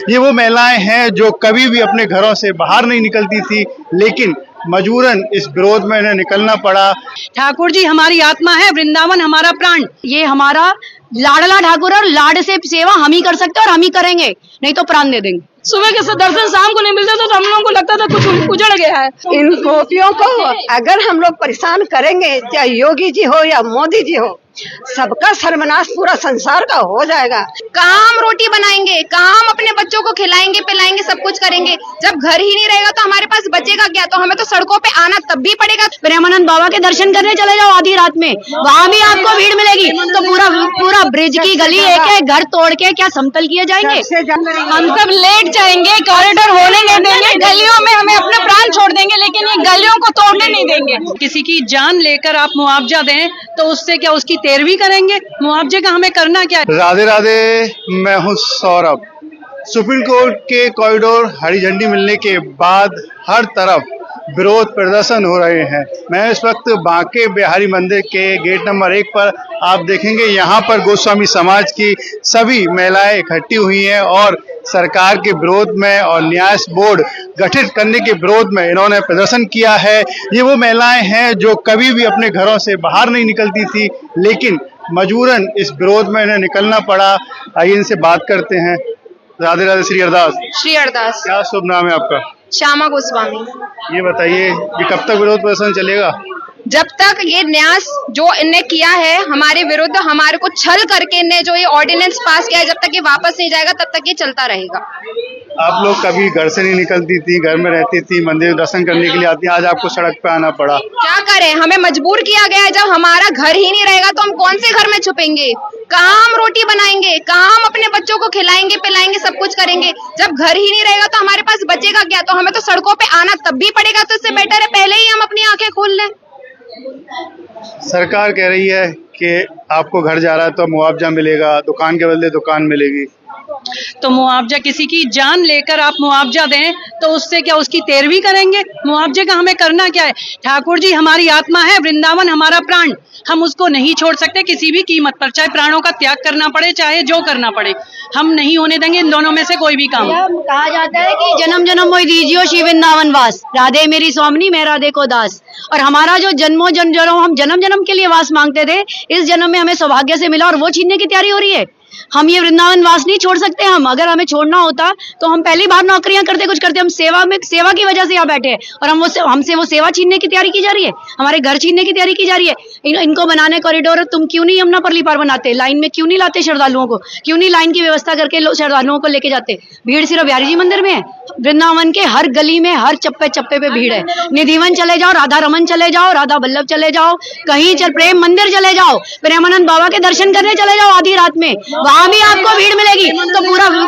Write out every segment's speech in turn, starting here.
ये वो महिलाएं हैं जो कभी भी अपने घरों से बाहर नहीं निकलती थी, लेकिन मजबूरन इस विरोध में इन्हें निकलना पड़ा। ठाकुर जी हमारी आत्मा है, वृंदावन हमारा प्राण। ये हमारा लाडला ठाकुर और लाड से सेवा हम ही कर सकते हैं और हम ही करेंगे, नहीं तो प्राण दे देंगे। सुबह के दर्शन शाम को नहीं मिलते तो हम लोगों को लगता था कुछ उजड़ गया है। इन गोपियों को अगर हम लोग परेशान करेंगे, चाहे योगी जी हो या मोदी जी हो, सबका सर्वनाश पूरा संसार का हो जाएगा। कहाँ हम रोटी बनाएंगे, कहाँ हम अपने बच्चों को खिलाएंगे पिलाएंगे, सब कुछ करेंगे। जब घर ही नहीं रहेगा तो हमारे पास बचेगा क्या? तो हमें तो सड़कों पे आना तब भी पड़ेगा। प्रेमानंद बाबा के दर्शन करने चले जाओ आधी रात में, वहाँ भी आपको भीड़ मिलेगी। तो पूरा ब्रिज की गली एक घर तोड़ के क्या समतल किए जाएंगे? हम सब लेट जाएंगे, कॉरिडोर होने नहीं देंगे, गलियों में हमें अपना प्राण छोड़ देंगे, लेकिन ये गलियों को तोड़ने नहीं देंगे। किसी की जान लेकर आप मुआवजा दें तो उससे क्या उसकी तेरवी करेंगे? मुआवजे का हमें करना क्या है? राधे राधे, मैं हूँ सौरभ। सुप्रीम कोर्ट के कॉरिडोर हरी झंडी मिलने के बाद हर तरफ विरोध प्रदर्शन हो रहे हैं। मैं इस वक्त बांके बिहारी मंदिर के गेट नंबर 1 पर आप देखेंगे, यहाँ पर गोस्वामी समाज की सभी महिलाएं इकट्ठी हुई हैं और सरकार के विरोध में और न्यास बोर्ड गठित करने के विरोध में इन्होंने प्रदर्शन किया है। ये वो महिलाएं हैं जो कभी भी अपने घरों से बाहर नहीं निकलती थी, लेकिन मजबूरन इस विरोध में इन्हें निकलना पड़ा। आइए इनसे बात करते हैं। राधे राधे, श्री अरदास। श्री अरदास। क्या शुभ नाम है आपका? श्यामा गोस्वामी। ये बताइए, ये कब तक विरोध प्रदर्शन चलेगा? जब तक ये न्यास जो इनने किया है हमारे विरुद्ध, हमारे को छल करके इनने जो ये ऑर्डिनेंस पास किया है, जब तक ये वापस नहीं जाएगा तब तक ये चलता रहेगा। आप लोग कभी घर से नहीं निकलती थी, घर में रहती थी, मंदिर दर्शन करने के लिए आती, आज आपको सड़क पे आना पड़ा। क्या करें, हमें मजबूर किया गया है। जब हमारा घर ही नहीं रहेगा तो हम कौन से घर में छुपेंगे? कहाँ हम रोटी बनाएंगे, कहाँ हम अपने बच्चों को खिलाएंगे पिलाएंगे, सब कुछ करेंगे। जब घर ही नहीं रहेगा तो हमारे पास बचेगा क्या? तो हमें तो सड़कों पे आना तब भी पड़ेगा। तो इससे बेटर है पहले ही हम अपनी आंखें खोल लें। सरकार कह रही है कि आपको घर जा रहा है तो मुआवजा मिलेगा, दुकान के बदले दुकान मिलेगी। तो मुआवजा, किसी की जान लेकर आप मुआवजा दें तो उससे क्या उसकी तेरवी करेंगे? मुआवजे का हमें करना क्या है? ठाकुर जी हमारी आत्मा है, वृंदावन हमारा प्राण। हम उसको नहीं छोड़ सकते किसी भी कीमत पर, चाहे प्राणों का त्याग करना पड़े, चाहे जो करना पड़े। हम नहीं होने देंगे इन दोनों में से कोई भी काम। कहा जाता है कि जन्म जन्म मोहि दीजियो श्री वृंदावन वास, राधे मेरी स्वामिनी मैं राधे को दास। और हमारा जो जन्मों जन्म हम जन्म जन्म के लिए वास मांगते थे, इस जन्म में हमें सौभाग्य से मिला और वो छीनने की तैयारी हो रही है। हम ये वृंदावन वास नहीं छोड़ सकते। हम अगर हमें छोड़ना होता तो हम पहली बार नौकरियां करते, कुछ करते। हम सेवा की वजह से यहाँ बैठे हैं और हमसे वो सेवा छीनने की तैयारी की जा रही है, हमारे घर छीनने की तैयारी की जा रही है। इनको बनाने कॉरिडोर, तुम क्यों नहीं यमुना परली पार बनाते? लाइन में क्यों नहीं लाते श्रद्धालुओं को? क्यों नहीं लाइन की व्यवस्था करके श्रद्धालुओं को लेके जाते? भीड़ सिर्फ बिहारी जी मंदिर में है, वृंदावन के हर गली में हर चप्पे चप्पे पे भीड़ है। निधिवन चले जाओ, राधा रमन चले जाओ, राधा वल्लभ चले जाओ, कहीं प्रेम मंदिर चले जाओ, प्रेमानंद बाबा के दर्शन करने चले जाओ आधी रात में, वहाँ भी आपको भीड़ मिलेगी। तो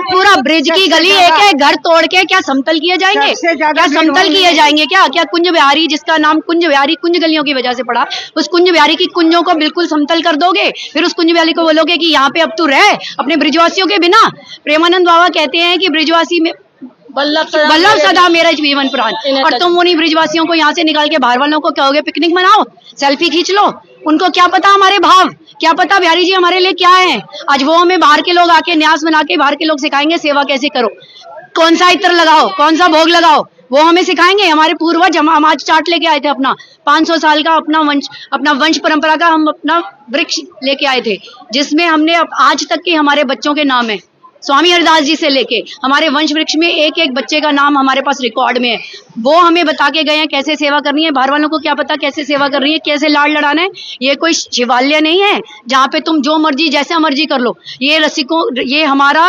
पूरा ब्रिज की गली एक घर तोड़ के क्या समतल किए जाएंगे? क्या समतल किए जाएंगे? क्या कुंज बिहारी, जिसका नाम कुंज बिहारी कुंज गलियों की वजह से पड़ा, उस कुंज बिहारी की कुंजों को बिल्कुल समतल कर दोगे? फिर उस कुंज बिहारी को बोलोगे कि यहाँ पे अब तू रह अपने ब्रिजवासियों के बिना? प्रेमानंद बाबा कहते हैं कि ब्रिजवासी में वल्लभ सदा मेरा जीवन प्राण। और तुम उन्हीं ब्रिजवासियों को यहाँ से निकाल के बाहर वालों को कहोगे पिकनिक मनाओ, सेल्फी खींच लो। उनको क्या पता हमारे भाव, क्या पता बिहारी जी हमारे लिए क्या है? आज वो हमें बाहर के लोग आके न्यास बना के बाहर के लोग सिखाएंगे सेवा कैसे करो, कौन सा इत्र लगाओ, कौन सा भोग लगाओ, वो हमें सिखाएंगे। हमारे पूर्वज हम आज चार्ट लेके आए थे, अपना 500 साल का अपना वंश परंपरा का हम अपना वृक्ष लेके आए थे, जिसमें हमने आज तक के हमारे बच्चों के नाम है। स्वामी हरिदास जी से लेके हमारे वंश वृक्ष में एक एक बच्चे का नाम हमारे पास रिकॉर्ड में है। वो हमें बता के गए हैं कैसे सेवा करनी है। बाहर वालों को क्या पता कैसे सेवा करनी है, कैसे लाड़ लड़ाना है। ये कोई शिवालय नहीं है जहाँ पे तुम जो मर्जी जैसा मर्जी कर लो। ये रसिकों, ये हमारा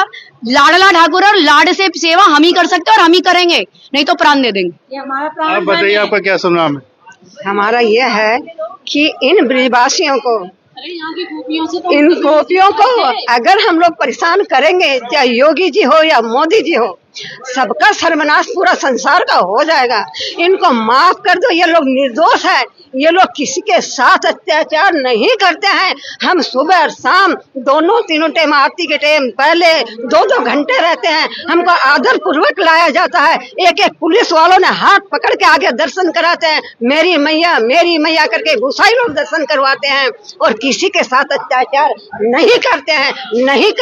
लाडला ठाकुर और लाड से सेवा हम ही कर सकते हैं और हम ही करेंगे, नहीं तो प्राण दे देंगे। आप बताइए, आपका क्या शुभ नाम है? हमारा ये है कि इन ब्रिजवासियों को, इन गोपियों को अगर हम लोग परेशान करेंगे, चाहे योगी जी हो या मोदी जी हो, सबका सर्वनाश पूरा संसार का हो जाएगा। इनको माफ कर दो, ये लोग निर्दोष है, ये लोग किसी के साथ अत्याचार नहीं करते हैं। हम सुबह और शाम दोनों तीनों टाइम, आरती के टाइम पहले 2-2 घंटे रहते हैं, हमको आदर पूर्वक लाया जाता है। एक एक पुलिस वालों ने हाथ पकड़ के आगे दर्शन कराते हैं, मेरी मैया करके गुसाई लोग दर्शन करवाते हैं, और किसी के साथ अत्याचार नहीं करते हैं, नहीं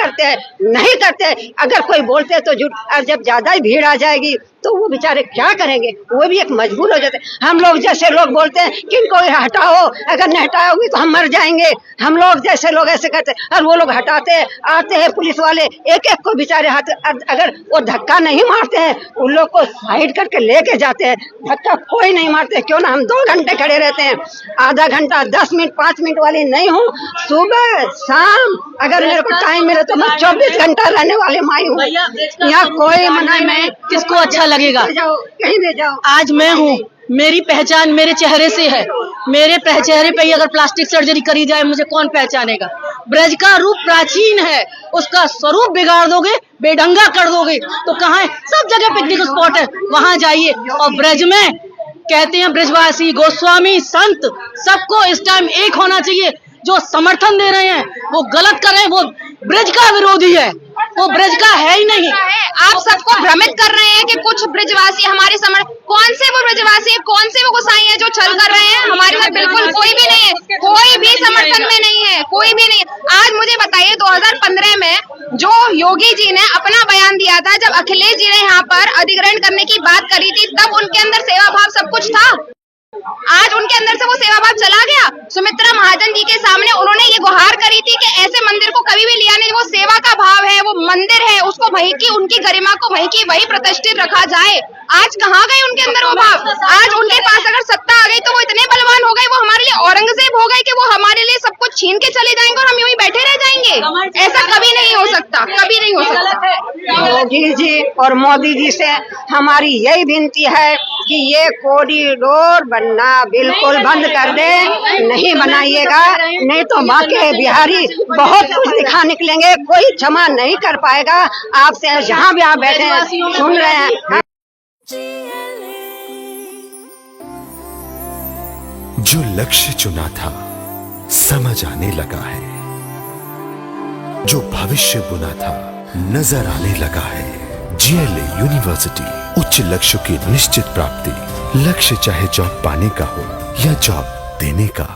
करते। अगर कोई बोलते तो झूठ, और जब ज्यादा ही भीड़ आ जाएगी तो वो बेचारे क्या करेंगे, वो भी एक मजबूर हो जाते हैं। हम लोग जैसे लोग बोलते हैं कि इनको हटाओ, अगर नहीं हटाओगी तो हम मर जाएंगे, हम लोग जैसे लोग ऐसे कहते हैं, और वो लोग हटाते आते हैं पुलिस वाले, एक एक को बेचारे हाथ, अगर वो धक्का नहीं मारते हैं उन लोग को साइड करके लेके जाते हैं। धक्का कोई नहीं मारते, क्यों ना हम 2 घंटे खड़े रहते हैं, आधा घंटा 10 मिनट 5 मिनट वाली नहीं हूँ, सुबह शाम अगर मेरे को टाइम मिले तो मैं 24 घंटा रहने वाले माई हूँ। यहाँ कोई मना नहीं, किसको अच्छा लगेगा। कहीं ले जाओ। आज मैं हूँ, मेरी पहचान मेरे चेहरे से है, मेरे चेहरे पे ही अगर प्लास्टिक सर्जरी करी जाए मुझे कौन पहचानेगा। ब्रज का रूप प्राचीन है, उसका स्वरूप बिगाड़ दोगे, बेढंगा कर दोगे तो कहाँ है। सब जगह पिकनिक स्पॉट है, वहां जाइए। और ब्रज में कहते हैं ब्रजवासी, गोस्वामी, संत, सबको इस टाइम एक होना चाहिए। जो समर्थन दे रहे हैं वो गलत कर रहे हैं, वो ब्रज का विरोधी है, वो ब्रज का है ही नहीं। आप सबको भ्रमित कर रहे हैं कि कुछ ब्रजवासी हमारे कौन से वो ब्रजवासी है, कौन से वो गोसाई है जो छल कर रहे हैं हमारे साथ? बिल्कुल कोई भी नहीं है, कोई भी समर्थन में नहीं है, कोई भी नहीं। आज मुझे बताइए 2015 में जो योगी जी ने अपना बयान दिया था, जब अखिलेश जी ने यहाँ पर अधिग्रहण करने की बात करी थी, तब उनके अंदर सेवा भाव सब कुछ था। आज उनके अंदर से वो सेवा भाव चला गया। सुमित्रा महाजन जी के सामने उन्होंने ये गुहार करी थी कि ऐसे मंदिर को कभी भी लिया नहीं, वो सेवा का भाव है, वो मंदिर है, उसको वही की, उनकी गरिमा को वही की वही प्रतिष्ठित रखा जाए। आज कहाँ गए उनके अंदर वो भाव? आज उनके पास अगर सत्ता आ गई तो वो इतने बलवान हो गए, वो हमारे लिए औरंगजेब हो गए कि वो हमारे लिए सब कुछ छीन के चले जाएंगे और हम यूं ही बैठे रह जाएंगे। ऐसा कभी नहीं हो सकता, कभी नहीं हो सकता। योगी जी और मोदी जी से हमारी यही विनती है कि ये कॉरिडोर बनना बिल्कुल बंद कर दे, नहीं बनाइएगा, नहीं तो बाकी बिहारी बहुत कुछ दिखा निकलेंगे, कोई क्षमा नहीं कर पाएगा। आपसे जहाँ भी आप बैठे हैं सुन रहे हैं। जो लक्ष्य चुना था समझ आने लगा है, जो भविष्य बुना था नजर आने लगा है। GLA यूनिवर्सिटी, उच्च लक्ष्य की निश्चित प्राप्ति। लक्ष्य चाहे जॉब पाने का हो या जॉब देने का।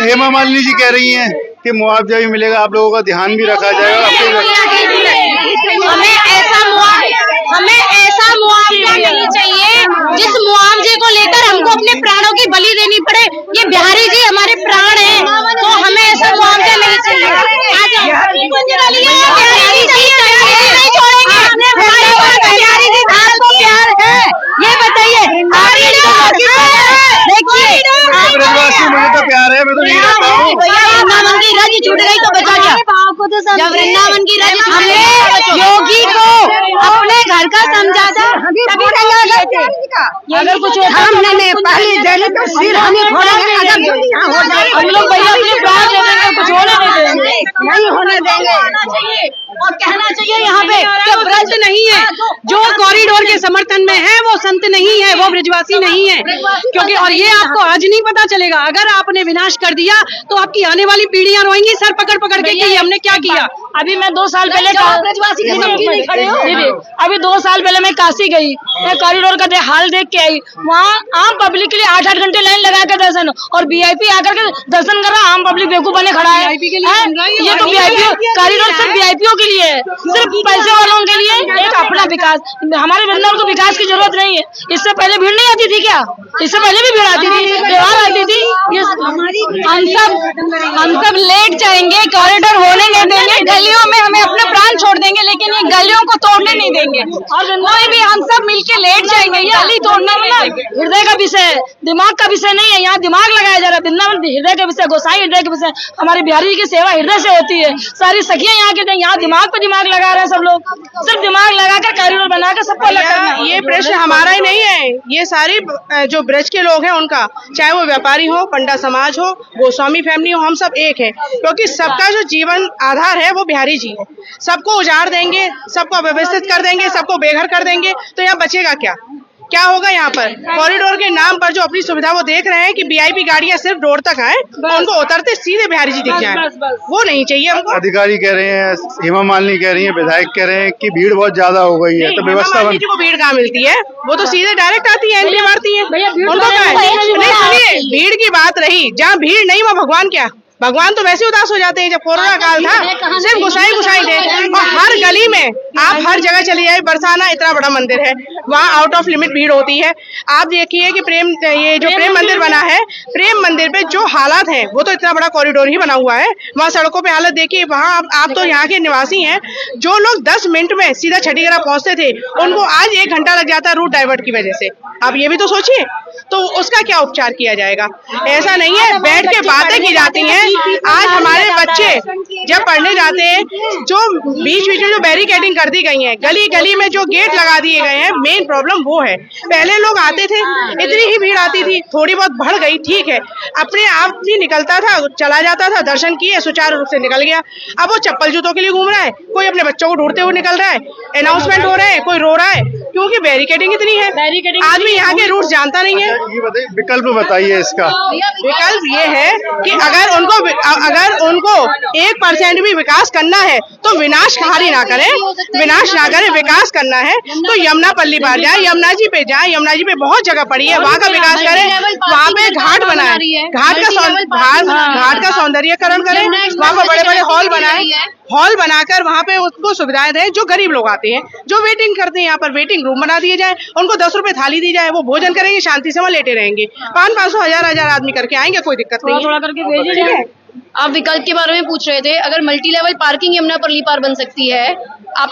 हेमा मालिनी जी कह रही हैं कि मुआवजा भी मिलेगा, आप लोगों का ध्यान भी रखा जाएगा। हमें ऐसा मुआवजा नहीं चाहिए जिस मुआवजे को लेकर हमको अपने प्राणों की बलि देनी पड़े। ये बिहारी जी हमारे प्राण हैं, तो हमें ऐसा मुआवजा नहीं चाहिए। आपको प्यार है ये बताइए। ब्रजवासी मुझे तो प्यार है, मैं तो नहीं रहता हूँ। वृंदावन की रज छूट गई तो बचा क्या? जब वृंदावन की रज, हमें योगी को अपने घर का समझा था, अगर कुछ हमने पहले दिल्ली का सिर हम ही फोड़ेंगे, अगर हम लोग भैया अपने प्राण दे देंगे, कुछ होने नहीं देंगे, नहीं होने देंगे। और कहना चाहिए यहाँ पे कि ब्रज नहीं है, जो कॉरिडोर के समर्थन में है वो संत नहीं है, वो ब्रजवासी नहीं है। क्योंकि और ये आपको आज नहीं पता चलेगा, अगर आपने विनाश कर दिया तो आपकी आने वाली पीढ़ियां रोएंगी सर पकड़ पकड़ के कि हमने क्या किया। अभी मैं 2 साल पहले ब्रजवासी नहीं खड़े हो। अभी 2 साल पहले मैं काशी गई, मैं कॉरिडोर का हाल देख के आई। वहाँ आम पब्लिक के लिए 8-8 घंटे लाइन लगा के दर्शन, और VIP आकर के दर्शन कर रहा, आम पब्लिक बेवकूफ बने खड़ा है। ये तो VIP कॉरिडोर सिर्फ VIPओं के लिए है, सिर्फ पैसे वालों के लिए। एक अपना विकास, हमारे वृंदावन को विकास की जरूरत नहीं है। इससे पहले भीड़ नहीं आती थी क्या? इससे पहले भी भीड़ आती थी, त्योहार आती थी। हम सब लेट जाएंगे, कॉरिडोर होने नहीं देंगे, गलियों में हमें अपने प्राण छोड़ देंगे, लेकिन ये गलियों को तोड़ने नहीं देंगे। और कोई भी हम सब मिलके लेट जाएंगे। ये गली तोड़ना मतलब हृदय का विषय है, दिमाग का विषय नहीं है। यहाँ दिमाग लगाया जा रहा है। वृंदावन हृदय का विषय, गोसाई हृदय के, हमारे बिहारी जी की सेवा हृदय से होती है। सारी सखियां यहाँ के, यहाँ दिमाग पे दिमाग लगा रहे हैं सब लोग, सिर्फ दिमाग लगाकर कॉरिडोर बनाकर सबको अलग करना है। ये प्रश्न हमारा ही नहीं है, ये सारी जो ब्रज के लोग हैं उनका, चाहे वो व्यापारी हो, पंडा समाज हो, गोस्वामी फैमिली हो, हम सब एक है, क्योंकि सबका जो जीवन आधार है वो बिहारी जी है। सबको उजाड़ देंगे, सबको अव्यवस्थित कर देंगे, सबको बेघर कर देंगे, तो यहाँ बचेगा क्या? क्या होगा यहाँ पर? कॉरिडोर के नाम पर जो अपनी सुविधा वो देख रहे हैं कि वीआईपी गाड़ियां सिर्फ रोड तक आए, उनको उतरते सीधे बिहारी जी दिख जाए, वो नहीं चाहिए हमको। अधिकारी कह रहे हैं, हेमा मालिनी कह रही है, विधायक कह रहे हैं कि भीड़ बहुत ज्यादा हो गई है, तो व्यवस्था बन। को भीड़ कहाँ मिलती है? वो तो सीधे डायरेक्ट आती है, एंट्री मारती है, उनको क्या है? नहीं सुनिए, भीड़ की बात रही, जहाँ भीड़ नहीं वहाँ भगवान क्या? भगवान तो वैसे उदास हो जाते हैं। जब कोरोना काल था सिर्फ घुसाई थे, और हर गली में आप हर जगह चली जाए, बरसाना इतना बड़ा मंदिर है, वहाँ आउट ऑफ लिमिट भीड़ होती है। आप देखिए कि ये जो प्रेम मंदिर बना है, प्रेम मंदिर पे जो हालात है, वो तो इतना बड़ा कॉरिडोर ही बना हुआ है, वहाँ सड़कों पे हालत देखिए। वहाँ आप तो यहाँ के निवासी हैं, जो लोग 10 मिनट में सीधा छठीगढ़ पहुंचते थे, उनको आज 1 घंटा लग जाता है रूट डाइवर्ट की वजह से। आप ये भी तो सोचिए, तो उसका क्या उपचार किया जाएगा? ऐसा नहीं है, बैठ के बातें की जाती हैं। आज हमारे बच्चे जब पढ़ने जाते हैं, जो बीच में जो बैरिकेडिंग कर दी गई है, गली गली में जो गेट लगा दिए गए हैं, मेन प्रॉब्लम वो है। पहले लोग आते थे, इतनी ही भीड़ आती थी, थोड़ी बहुत बढ़ गई, ठीक है, अपने आप ही निकलता था, चला जाता था, दर्शन किए, सुचारू रूप से निकल गया। अब वो चप्पल जूतों के लिए घूम रहा है, कोई अपने बच्चों को ढूंढते हुए निकल रहा है, अनाउंसमेंट हो रहे हैं, कोई रो रहा है, क्योंकि बैरिकेडिंग इतनी है, आदमी यहाँ के रूट जानता नहीं है। ये बताइए, विकल्प बताइए इसका। विकल्प ये है कि अगर उनको 1% भी विकास करना है तो विनाशकारी ना करें, विनाश ना करें, विकास करना है तो यमुना पल्ली पार जाए, यमुना जी पे जाए, यमुना जी पे बहुत जगह पड़ी है, वहाँ का विकास करें, वहाँ पे घाट बनाए, घाट का सौंदर्यीकरण करें, वहाँ पे बड़े बड़े हॉल बनाए, हॉल बनाकर वहाँ पे उसको सुविधाएं दें। जो गरीब लोग आते हैं, जो वेटिंग करते हैं, यहाँ पर वेटिंग रूम बना दिए जाए, उनको 10 रुपए थाली दी जाए, वो भोजन करेंगे, शांति से वहाँ लेटे रहेंगे। 500, 1000 आदमी करके आएंगे, कोई दिक्कत नहीं है। थोड़ा करके भेजिए जाए। आप विकल्प के बारे में पूछ रहे थे, अगर मल्टी लेवल पार्किंग यमुना पल्ली पार बन सकती है, आप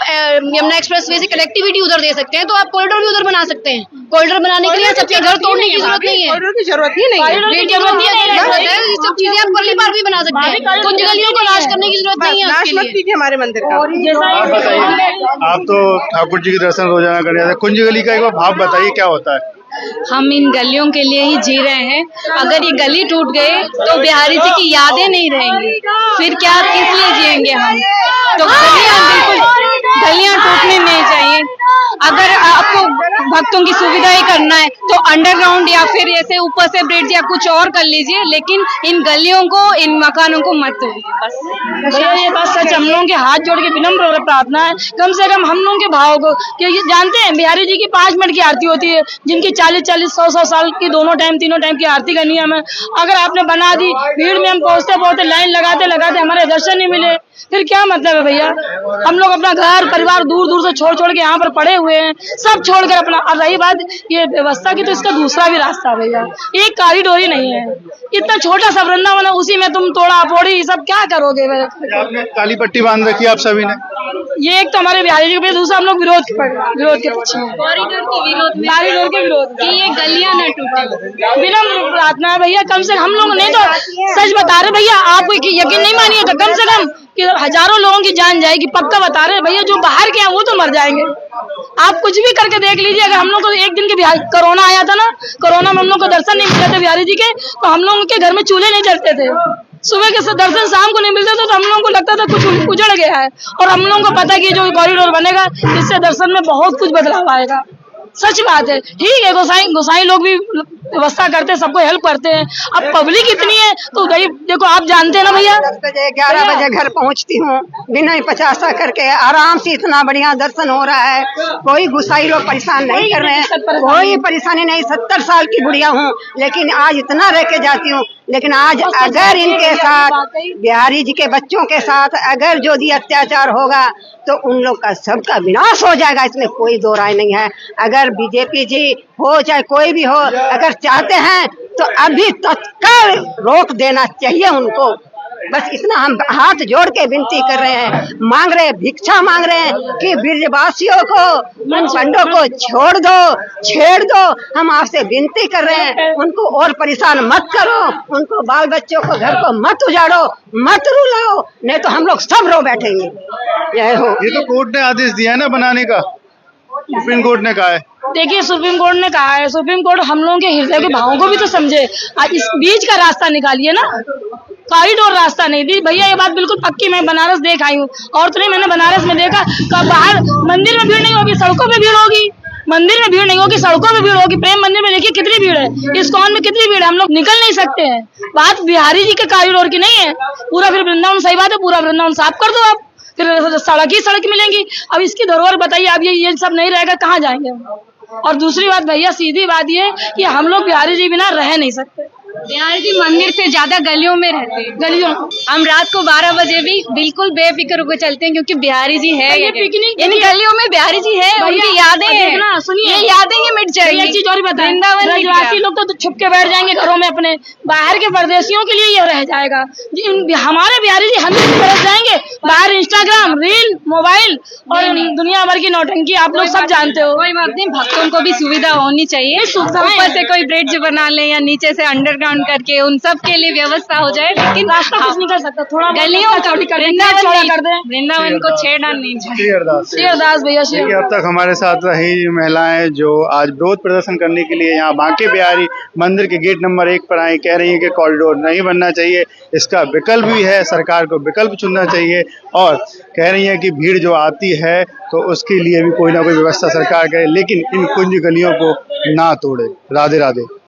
यमुना एक्सप्रेसवे से कनेक्टिविटी उधर दे सकते हैं, तो आप कॉरिडोर भी उधर बना सकते हैं। कॉरिडोर बनाने के लिए सबके घर तोड़ने की जरूरत नहीं है, कॉरिडोर की जरूरत ही नहीं है, ये सब चीजें आप पल्ली पार भी बना सकते हैं, कुछ गलियों को नाश करने की जरूरत नहीं है। नाश मत कीजिए हमारे मंदिर का। आप बताइए, आप तो ठाकुर जी के दर्शन रोजाना करने जाते हैं, कुंज गली का एक बार भाव बताइए, क्या होता है? हम इन गलियों के लिए ही जी रहे हैं। अगर ये गली टूट गए तो बिहारी जी की यादें नहीं रहेंगी, फिर क्या, किस लिए जिएंगे हम? तो गलियां टूटने नहीं चाहिए। अगर आपको भक्तों की सुविधा ही करना है तो अंडरग्राउंड या फिर ऐसे ऊपर से ब्रिज या कुछ और कर लीजिए, लेकिन इन गलियों को, इन मकानों को मत तोड़िए। बस भैया ये बात सच, हम लोगों के हाथ जोड़ के विनम्र प्रार्थना है, कम से कम हम लोगों के भाव को, क्योंकि जानते हैं बिहारी जी की 5 मिनट की आरती होती है, जिनकी 40-40, 100-100 साल की दोनों टाइम, तीनों टाइम की आरती का नियम है। अगर आपने बना दी, भीड़ में हम पहुंचते लाइन लगाते हमारे दर्शन नहीं मिले, फिर क्या मतलब है भैया? हम लोग अपना घर परिवार दूर से छोड़ के यहाँ पर पड़े हुए हैं, सब छोड़कर अपना। और रही बात ये व्यवस्था की, तो इसका दूसरा भी रास्ता है भैया, एक कॉरिडोर ही नहीं है, इतना छोटा सा वृंदावन है, उसी में तुम तोड़ा फोड़ी सब क्या करोगे? आपने काली पट्टी बांध रखी है आप सभी ने। ये एक तो हमारे बिहारी जी के, दूसरा हम लोग विरोध के पक्ष में, कॉरिडोर के विरोध में, कॉरिडोर के विरोध कि ये गलियां न टूटे। विनम्र प्रार्थना है भैया, कम से कम हम लोग, नहीं तो सच बता रहे भैया, आप यकीन नहीं मानिए तो कम से कम कि हजारों लोगों की जान जाएगी, पक्का बता रहे भैया। जो बाहर के हैं वो तो मर जाएंगे, आप कुछ भी करके देख लीजिए। अगर हम लोग को एक दिन के कोरोना आया था ना, कोरोना में हम लोग को दर्शन नहीं मिले थे बिहारी जी के, तो हम लोगों के घर में चूल्हे नहीं जलते थे, सुबह के दर्शन शाम को नहीं मिलते थे, तो हम लोगों को लगता था कुछ उजड़ गया है। और हम लोगों को पता है कि जो कॉरिडोर बनेगा, इससे दर्शन में बहुत कुछ बदलाव आएगा। सच बात है, ठीक है, गोसाई लोग भी व्यवस्था करते हैं, सबको हेल्प करते हैं। अब पब्लिक इतनी है तो गरीब, देखो आप जानते हैं ना भैया, 10 बजे 11 बजे घर पहुंचती हूँ, बिना 50 करके आराम से, इतना बढ़िया दर्शन हो रहा है। कोई गुसाई लोग परेशान नहीं कर रहे हैं, कोई परेशानी नहीं। 70 साल की बुढ़िया हूँ, लेकिन आज इतना रह के जाती हूँ। लेकिन आज अगर इनके साथ, बिहारी जी के बच्चों के साथ अगर जो भी अत्याचार होगा तो उन लोग का सबका विनाश हो जाएगा, इसमें कोई दो राय नहीं है। अगर बीजेपी जी हो चाहे कोई भी हो, अगर चाहते हैं तो अभी तत्काल रोक देना चाहिए उनको। बस इतना हम हाथ जोड़ के विनती कर रहे हैं, मांग रहे हैं, भिक्षा मांग रहे हैं कि ब्रजवासियों को, उन पंडों को छोड़ दो, छेड़ दो। हम आपसे विनती कर रहे हैं, उनको और परेशान मत करो, उनको बाल बच्चों को घर को मत उजाड़ो, मत रुलाओ, नहीं तो हम लोग सब रो बैठेंगे। यह हो, ये तो कोर्ट ने आदेश दिया है ना बनाने का, सुप्रीम कोर्ट ने कहा है। देखिए सुप्रीम कोर्ट ने कहा है, सुप्रीम कोर्ट हम लोगों के हृदय के भावों को भी तो समझे। आज इस बीच का रास्ता निकालिए ना, कॉरिडोर रास्ता नहीं दी भैया। ये बात बिल्कुल पक्की, मैं बनारस देख आई हूँ और तो नहीं, मैंने बनारस में देखा बाहर मंदिर में भीड़ नहीं होगी, सड़कों में भीड़ होगी। मंदिर में भीड़ नहीं होगी, सड़कों में भीड़ होगी। प्रेम मंदिर में देखिए कितनी भीड़ है, इस्कॉन में कितनी भीड़ है, हम लोग निकल नहीं सकते हैं। बात बिहारी जी के कॉरिडोर की नहीं है, पूरा फिर वृंदावन, सही बात है, पूरा वृंदावन साफ कर दो आप, फिर सड़क ही सड़क मिलेंगी। अब इसकी धरोहर बताइए, अब ये सब नहीं रहेगा, कहाँ जाएंगे हम। और दूसरी बात भैया, सीधी बात ये कि हम लोग बिहारी जी बिना रह नहीं सकते। बिहारी जी मंदिर से ज्यादा गलियों में रहते हैं, गलियों हम रात को 12 बजे भी बिल्कुल बेफिक्र होकर चलते हैं, क्योंकि बिहारी जी है। ये पिकनिक इन गलियों में बिहारी जी है, उनकी यादें हैं, सुनिए, ये यादें ही मिट जाएंगी। एक चीज और बताएं, ब्रजवासी लोग तो छुप के बैठ जाएंगे घरों में अपने, बाहर के परदेशियों के लिए ये रह जाएगा। हमारे बिहारी जी हम ही बरस जाएंगे, बाहर इंस्टाग्राम, रील, मोबाइल और दुनिया भर की नौटंकी आप लोग सब जानते हो। कोई बात नहीं, भक्तों को भी सुविधा होनी चाहिए, ऊपर से कोई ब्रिज बना ले या नीचे से अंडरग्राउंड करके उन सब के लिए व्यवस्था हो जाए, लेकिन रास्ता कुछ नहीं कर सकता, थोड़ा गलियों वृंदावन को छेड़ना नहीं चाहिए। अरदास भैया। देखिए, अब तक हमारे साथ रही महिलाएं जो आज विरोध प्रदर्शन करने के लिए यहाँ बांके बिहारी मंदिर के गेट नंबर 1 पर आई, कह रही है कि कॉरिडोर नहीं बनना चाहिए, इसका विकल्प भी है, सरकार को विकल्प चुनना चाहिए। और कह रही है कि भीड़ जो आती है तो उसके लिए भी कोई ना कोई व्यवस्था सरकार करे, लेकिन इन कुंज गलियों को ना तोड़े। राधे राधे।